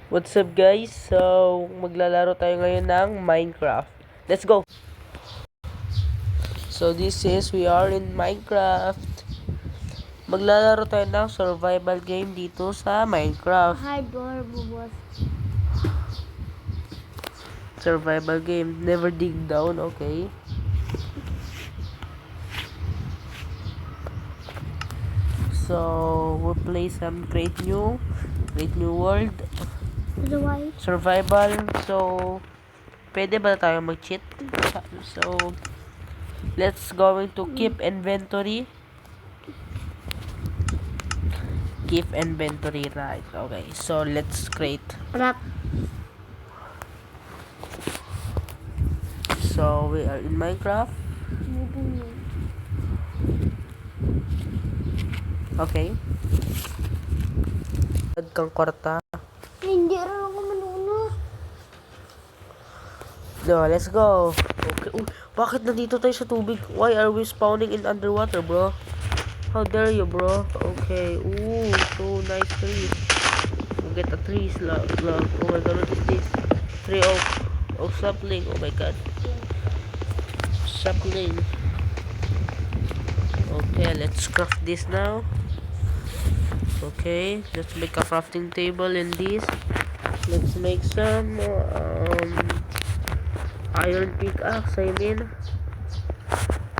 What's up guys? So, maglalaro tayo ngayon ng Minecraft. Let's go! So, we are in Minecraft. Maglalaro tayo ng survival game dito sa Minecraft. Hardcore bubos. Survival game. Never dig down, okay? So, we'll play some create new world. Survival. So, pwede ba tayo mag-cheat? So, let's going to keep inventory. Keep inventory, right? Okay, so let's create. So, we are in Minecraft. Okay. Add kang kwarta. Hindi rin ako manunod. No, let's go. Okay. Bakit nandito tayo sa tubig? Why are we spawning in underwater, bro? How dare you, bro? Okay. Ooh, so nice trees. We'll get a tree slug. Oh my god, what is this? Tree of sapling. Oh my god. Sapling. Okay, let's craft this now. Okay, let's make a crafting table in this. Let's make some iron pickaxe, I mean.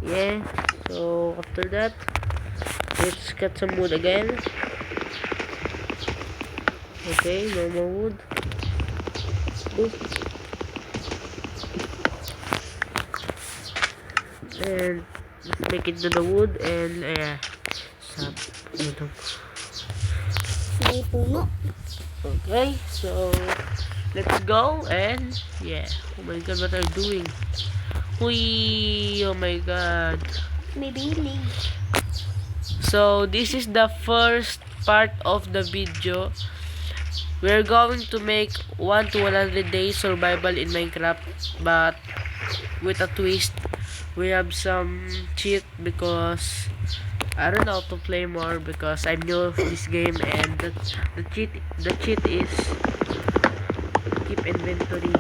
Yeah, so after that, let's get some wood again. Okay, no more wood. Ooh. And let's make it to the wood and May puno. okay, so let's go and yeah. Oh my god, what are you doing? Whee! Oh my god. May bilig. So this is the first part of the video. We're going to make 1 to 100 days survival in Minecraft, but with a twist. We have some cheat because I don't know how to play more because I'm new to this game, and the cheat is keep inventory.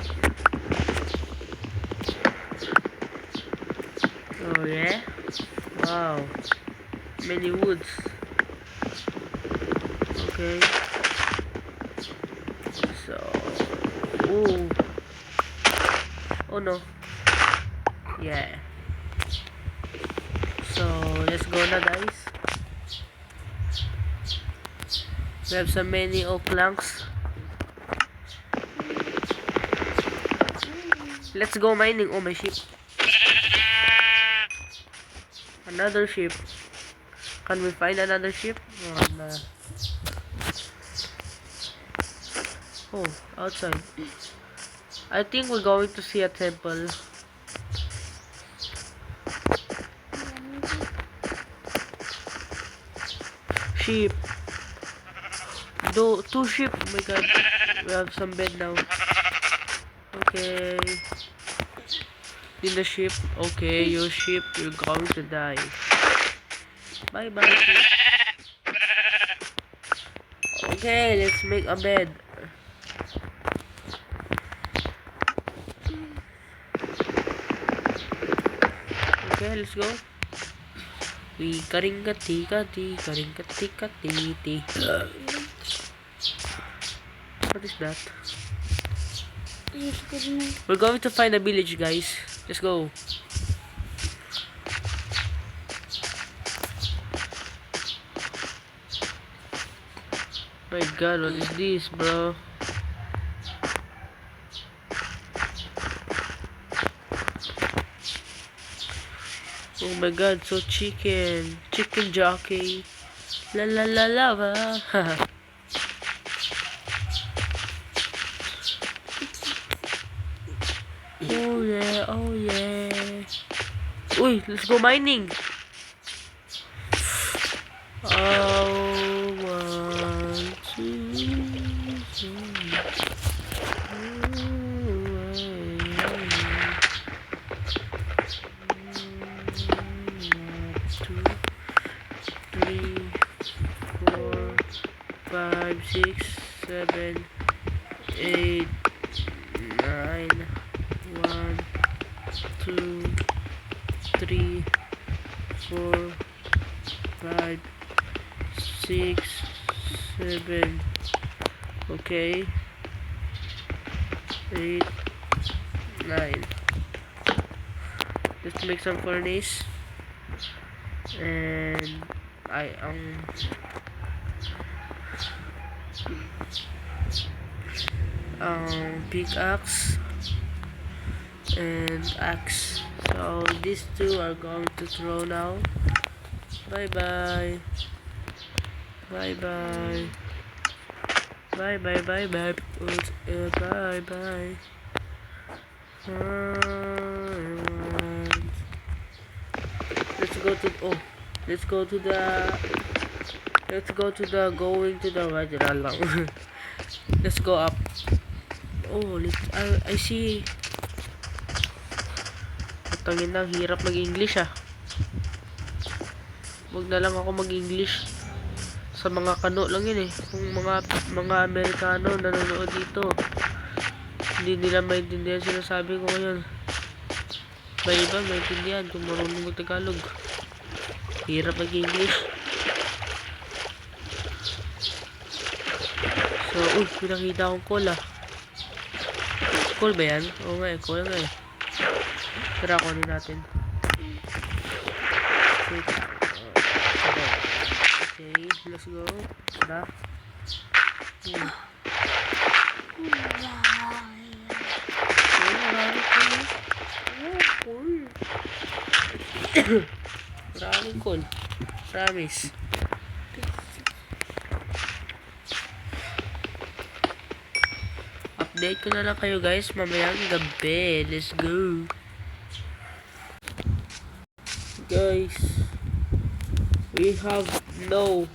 Oh yeah, wow, many woods. Okay, so oh no, yeah. So let's go na guys. We have so many oak planks. Let's go mining. Oh, my ship. Another ship. Can we find another ship? Oh, nah. Oh, outside. I think we're going to see a temple. Sheep. Two sheep. Oh my god. We have some bed now. Okay. In the ship. Okay, your ship, you're going to die. Bye bye ship. Okay, let's make a bed. Okay, let's go. We karingati. What is that? We're going to find a village, guys. Let's go. My god, what is this, bro? Oh my god, so chicken jockey. La la la lava. Oh yeah, oh yeah. Uy, let's go mining. Oh, 1, 2, 3. 5, 6, 7, 8, 9, 1, 2, 3, 4, 5, 6, 7. Okay. 8, 9. Let's make some furnace. And pickaxe and axe. So these two are going to throw now. Bye bye. Bye bye. Bye bye bye bye. Bye bye. Let's go to let's go to the going to the right lang. Let's go up. Oh, I see. Tangin na, hirap mag-English ah. Wag na lang ako mag-English. Sa mga kano lang yun eh. Kung mga Amerikano nanonood dito, hindi nila maintindihan sinasabi ko ngayon. May iba maintindihan kung marunong mag-Tagalog. Hirap mag-English. So, pinakita akong call ah. Call ba yan? Oo nga eh, call nga eh. Tara, kunin natin. Okay, let's go. Tara. Maraming call. Promise. Update ko na lang kayo guys mamayang gabi. Let's go. Guys, we have no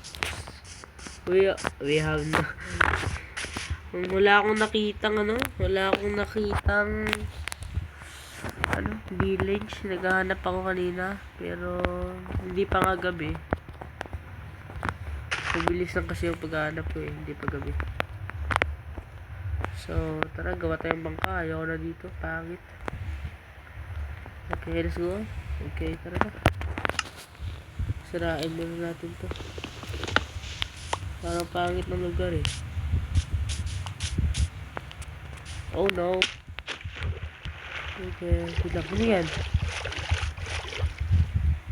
wala akong nakitang village. Naghahanap ako kanina pero hindi pa nga gabi. Mabilis lang kasi yung paghahanap ko eh, hindi pa gabi. So tara, gawa tayong bangka. Ayoko na dito, pangit. Okay, let's go. Okay, tara na. Sirain muna natin to. Parang pangit ng lugar eh. Oh no. Okay, silap mo yan.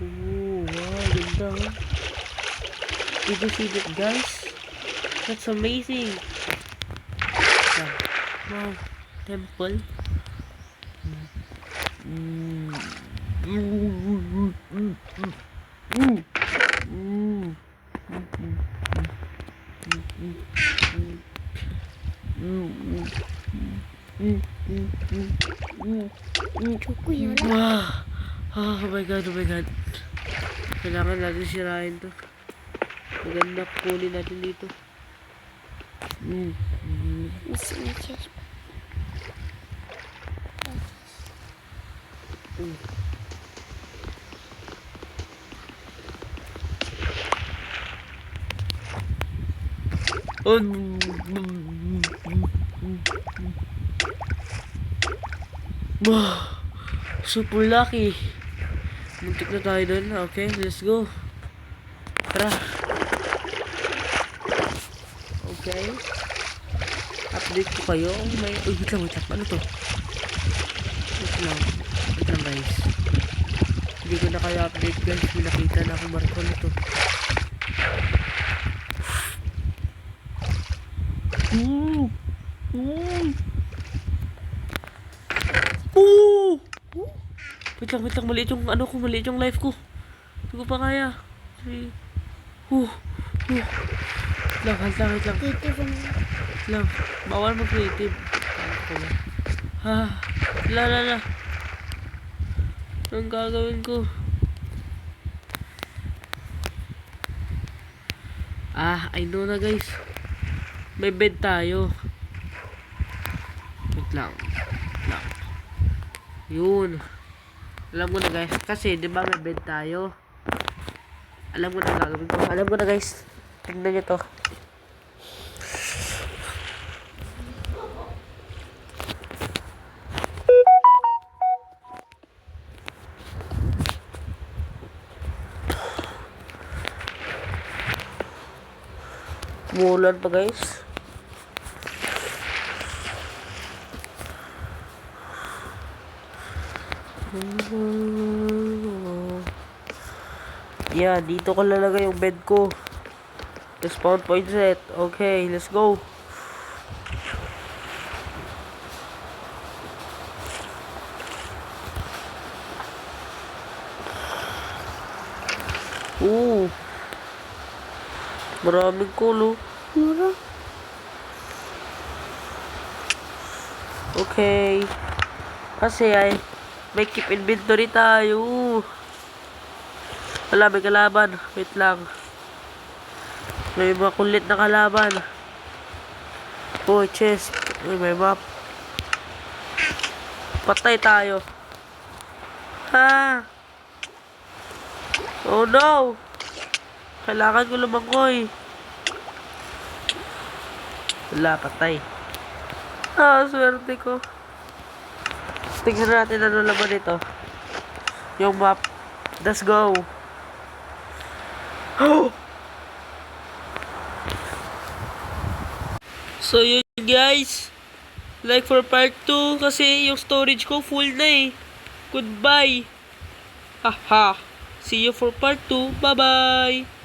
Ooh, wow, ganda oh. Did you see that guys? That's amazing. Wow, temple. Wow. Oh my god, oh my god. Kailangan natin sirain to. Maganda, kunin natin dito. Wow, super lucky. Muntik na tayo dun. Okay, let's go. Tara. Okay. Update ko kayo. Wait lang. Ano to? Wait lang guys. Hindi ko na kayo update guys. May nakita na akong barko nito. Wait lang, maliit yung maliit yung life ko. Hindi ko pa kaya. Wait lang. Bawal mag-creative. La. Anong gagawin ko? I know na guys. May bed tayo. Wait lang. Yun. Alam ko na guys. Kasi di ba may bed tayo? Alam ko na gagawin ko. Alam ko na guys. Tignan nyo to. Umuulan pa guys. Yeah, dito ko lalagay yung bed ko. Respawn point set. Okay, let's go. Maraming kulo. Mura. Okay. Kasi ay may keep inventory tayo. Wala, may kalaban. Wait lang. May mga kulit na kalaban. Oh, chest. Uy, may map. Patay tayo. Ha? Oh no! Kailangan ko lumangoy. Wala, patay. Swerte ko. Tingnan natin ano laman ito. Yung map. Let's go. So yun guys. Like for part 2 kasi yung storage ko full na eh. Goodbye. Haha. See you for part 2. Bye bye.